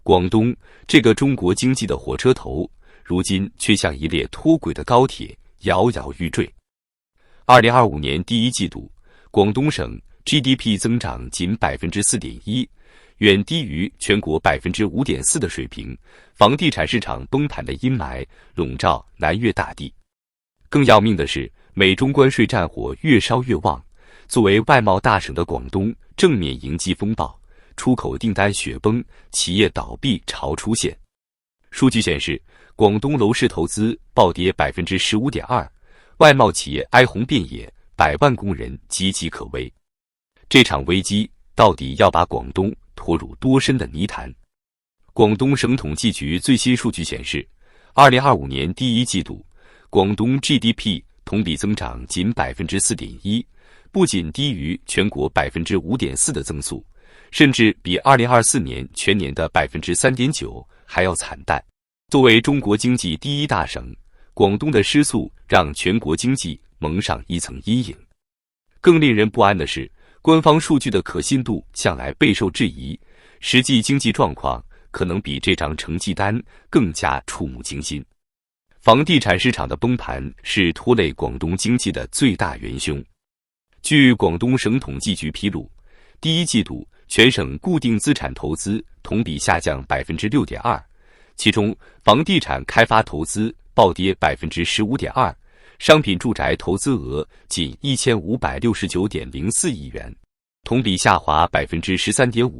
广东这个中国经济的火车头，如今却像一列脱轨的高铁，摇摇欲坠。2025年第一季度，广东省 GDP 增长仅 4.1%， 远低于全国 5.4% 的水平，房地产市场崩盘的阴霾笼罩南粤大地。更要命的是，美中关税战火越烧越旺，作为外贸大省的广东正面迎击风暴，出口订单雪崩，企业倒闭潮出现。数据显示，广东楼市投资暴跌 15.2%， 外贸企业哀鸿遍野，百万工人岌岌可危。这场危机到底要把广东拖入多深的泥潭？广东省统计局最新数据显示，2025年第一季度，广东 GDP 同比增长仅 4.1%， 不仅低于全国 5.4% 的增速，甚至比2024年全年的 3.9% 还要惨淡。作为中国经济第一大省，广东的失速让全国经济蒙上一层阴影。更令人不安的是，官方数据的可信度向来备受质疑，实际经济状况可能比这张成绩单更加触目惊心。房地产市场的崩盘是拖累广东经济的最大元凶。据广东省统计局披露，第一季度全省固定资产投资同比下降 6.2%， 其中房地产开发投资暴跌 15.2%， 商品住宅投资额仅 1569.04 亿元，同比下滑 13.5%，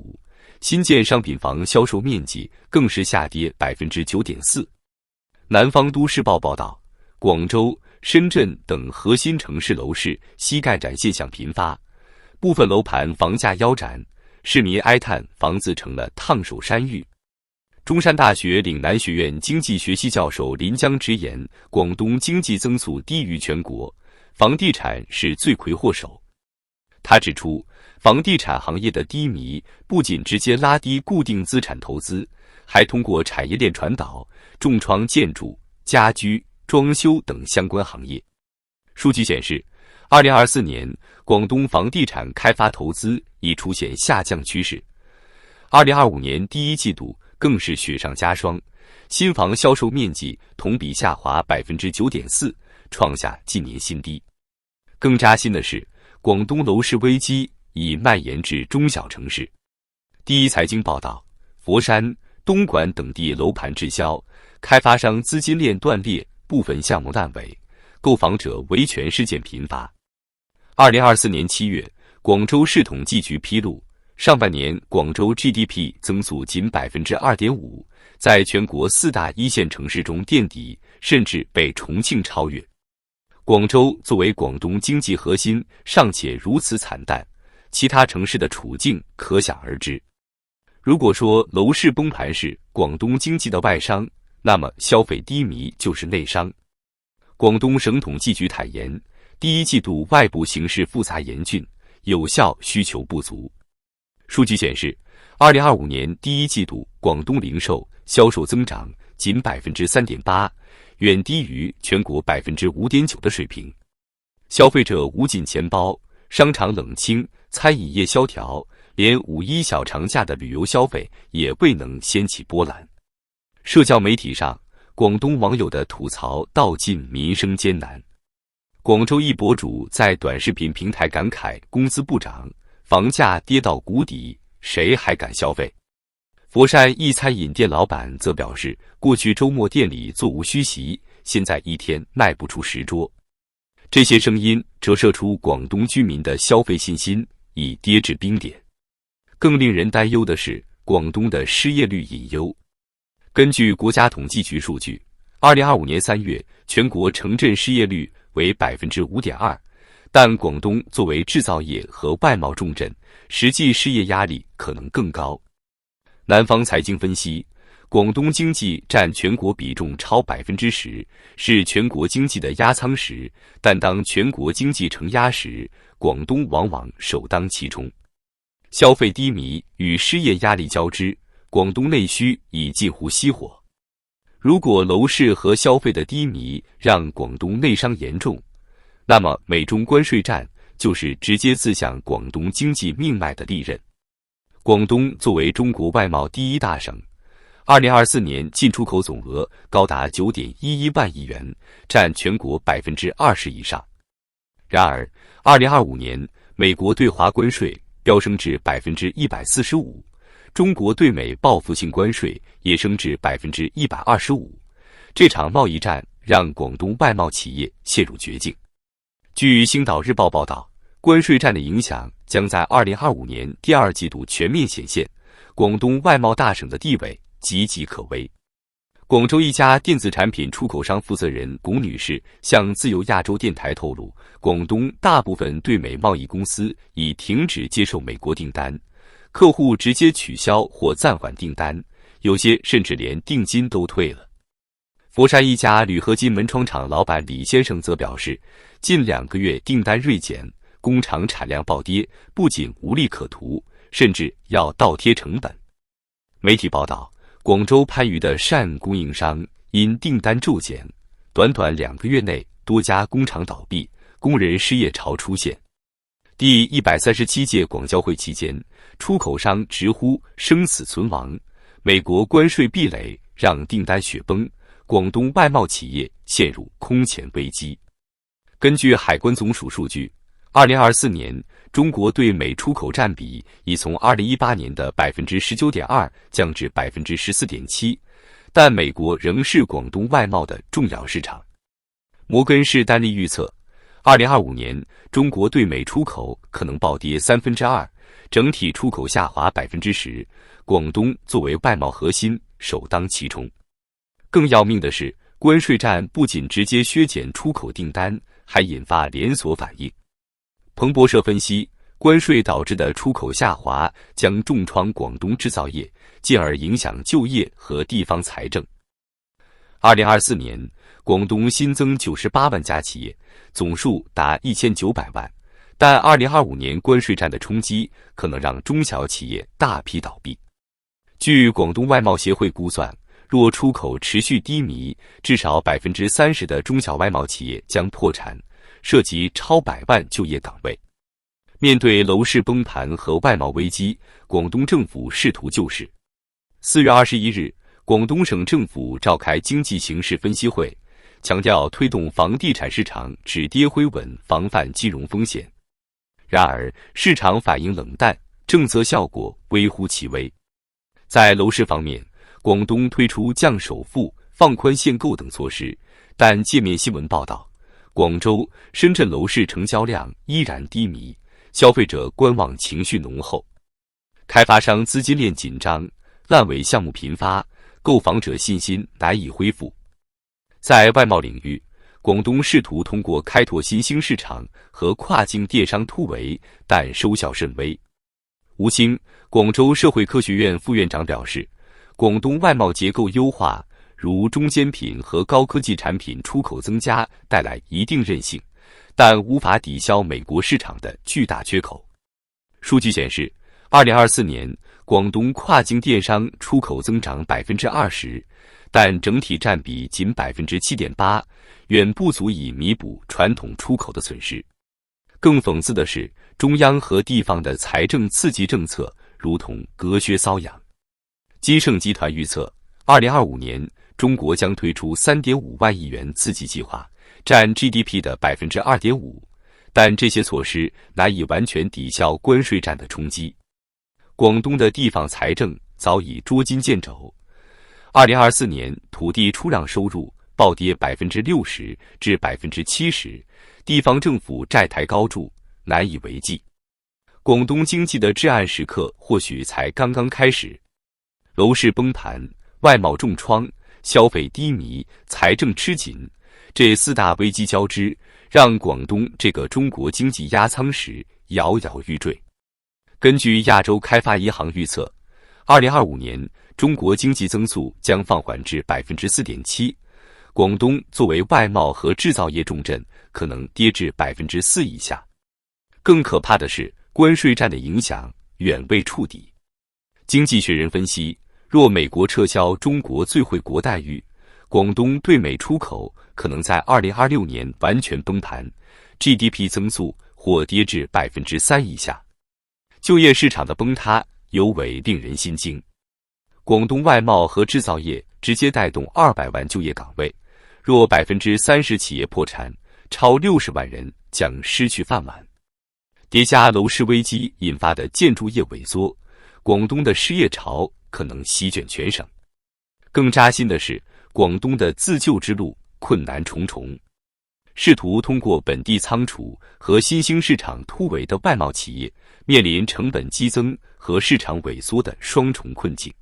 新建商品房销售面积更是下跌 9.4%。南方都市报报道，广州、深圳等核心城市楼市膝盖斩现象频发，部分楼盘房价腰斩，市民哀叹房子成了烫手山芋。中山大学岭南学院经济学系教授林江直言，广东经济增速低于全国，房地产是罪魁祸首。他指出，房地产行业的低迷不仅直接拉低固定资产投资，还通过产业链传导，重创建筑、家居、装修等相关行业。数据显示，2024年广东房地产开发投资已出现下降趋势。2025年第一季度更是雪上加霜，新房销售面积同比下滑 9.4%， 创下近年新低。更扎心的是，广东楼市危机已蔓延至中小城市。第一财经报道，佛山、东莞等地楼盘滞销，开发商资金链断裂，部分项目烂尾，购房者维权事件频发。2024年7月，广州市统计局披露，上半年广州 GDP 增速仅 2.5%， 在全国4大一线城市中垫底，甚至被重庆超越。广州作为广东经济核心，尚且如此惨淡，其他城市的处境可想而知。如果说楼市崩盘是广东经济的外伤，那么消费低迷就是内伤。广东省统计局坦言，第一季度外部形势复杂严峻，有效需求不足。数据显示，2025年第一季度广东零售销售增长仅 3.8%， 远低于全国 5.9% 的水平。消费者捂紧钱包，商场冷清，餐饮业萧条，连5·1小长假的旅游消费也未能掀起波澜。社交媒体上，广东网友的吐槽道尽民生艰难。广州一博主在短视频平台感慨工资不涨，房价跌到谷底，谁还敢消费？佛山一餐饮店老板则表示，过去周末店里座无虚席，现在一天卖不出10桌。这些声音折射出广东居民的消费信心已跌至冰点。更令人担忧的是，广东的失业率隐忧。根据国家统计局数据，2025年3月，全国城镇失业率为 5.2%， 但广东作为制造业和外贸重镇，实际失业压力可能更高。南方财经分析，广东经济占全国比重超 10%， 是全国经济的压舱石，但当全国经济承压时，广东往往首当其冲。消费低迷与失业压力交织，广东内需已近乎熄火。如果楼市和消费的低迷让广东内伤严重，那么美中关税战就是直接刺向广东经济命脉的利刃。广东作为中国外贸第一大省， 2024年进出口总额高达9.11万亿元，占全国20%以上。然而，2025年美国对华关税飙升至145%，中国对美报复性关税也升至125%。这场贸易战让广东外贸企业陷入绝境。据《星岛日报》报道，关税战的影响将在2025年第二季度全面显现，广东外贸大省的地位岌岌可危。广州一家电子产品出口商负责人龚女士向自由亚洲电台透露，广东大部分对美贸易公司已停止接受美国订单，客户直接取消或暂缓订单，有些甚至连定金都退了。佛山一家铝合金门窗厂老板李先生则表示，近2个月订单锐减，工厂产量暴跌，不仅无利可图，甚至要倒贴成本。媒体报道，广州番禺的赡供应商因订单骤减，短短2个月内多家工厂倒闭，工人失业潮出现。第137届广交会期间，出口商直呼生死存亡，美国关税壁垒让订单雪崩，广东外贸企业陷入空前危机。根据海关总署数据，2024年中国对美出口占比已从2018年的19.2%降至14.7%，但美国仍是广东外贸的重要市场。摩根士丹利预测，2025年中国对美出口可能暴跌2%，整体出口下滑10%，广东作为外贸核心首当其冲。更要命的是，关税战不仅直接削减出口订单，还引发连锁反应。彭博社分析，关税导致的出口下滑将重创广东制造业，进而影响就业和地方财政。2024年，广东新增98万家企业，总数达1900万，但2025年关税战的冲击可能让中小企业大批倒闭。据广东外贸协会估算，若出口持续低迷，至少30%的中小外贸企业将破产，涉及超100万就业岗位。面对楼市崩盘和外贸危机，广东政府试图救市。4月21日，广东省政府召开经济形势分析会，强调推动房地产市场止跌回稳，防范金融风险。然而，市场反应冷淡，政策效果微乎其微。在楼市方面，广东推出降首付、放宽限购等措施，但界面新闻报道，广州、深圳楼市成交量依然低迷，消费者观望情绪浓厚，开发商资金链紧张，烂尾项目频发，购房者信心难以恢复。在外贸领域，广东试图通过开拓新兴市场和跨境电商突围，但收效甚微。吴清，广州社会科学院副院长表示，广东外贸结构优化，如中间品和高科技产品出口增加，带来一定韧性，但无法抵消美国市场的巨大缺口。数据显示，2024年广东跨境电商出口增长20%，但整体占比仅7.8%，远不足以弥补传统出口的损失。更讽刺的是，中央和地方的财政刺激政策如同隔靴搔痒。金盛集团预测，2025年中国将推出3.5万亿元刺激计划，占 GDP 的2.5%，但这些措施难以完全抵消关税战的冲击。广东的地方财政早已捉襟见肘，2024年土地出让收入暴跌60%至70%，地方政府债台高筑，难以为继。广东经济的至暗时刻或许才刚刚开始。楼市崩盘、外贸重创、消费低迷、财政吃紧，这4大危机交织，让广东这个中国经济压舱石摇摇欲坠。根据亚洲开发银行预测，2025年中国经济增速将放缓至 4.7%， 广东作为外贸和制造业重镇，可能跌至 4% 以下。更可怕的是，关税战的影响远未触底。经济学人分析，若美国撤销中国最惠国待遇，广东对美出口可能在2026年完全崩盘， GDP 增速或跌至 3% 以下。就业市场的崩塌尤为令人心惊。广东外贸和制造业直接带动200万就业岗位，若30%企业破产，超60万人将失去饭碗。叠加楼市危机引发的建筑业萎缩，广东的失业潮可能席卷全省。更扎心的是，广东的自救之路困难重重。试图通过本地仓储和新兴市场突围的外贸企业，面临成本激增和市场萎缩的双重困境。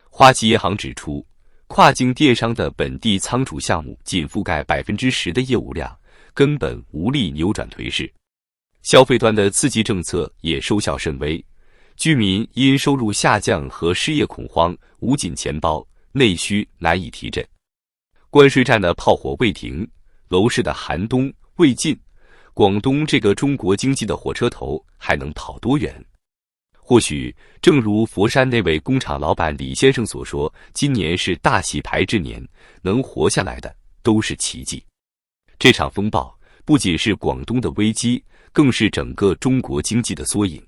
花旗银行指出，跨境电商的本地仓储项目仅覆盖10%的业务量，根本无力扭转颓势。消费端的刺激政策也收效甚微，居民因收入下降和失业恐慌捂紧钱包，内需难以提振。关税战的炮火未停，楼市的寒冬未尽，广东这个中国经济的火车头还能跑多远？或许正如佛山那位工厂老板李先生所说，今年是大洗牌之年，能活下来的都是奇迹。这场风暴不仅是广东的危机，更是整个中国经济的缩影。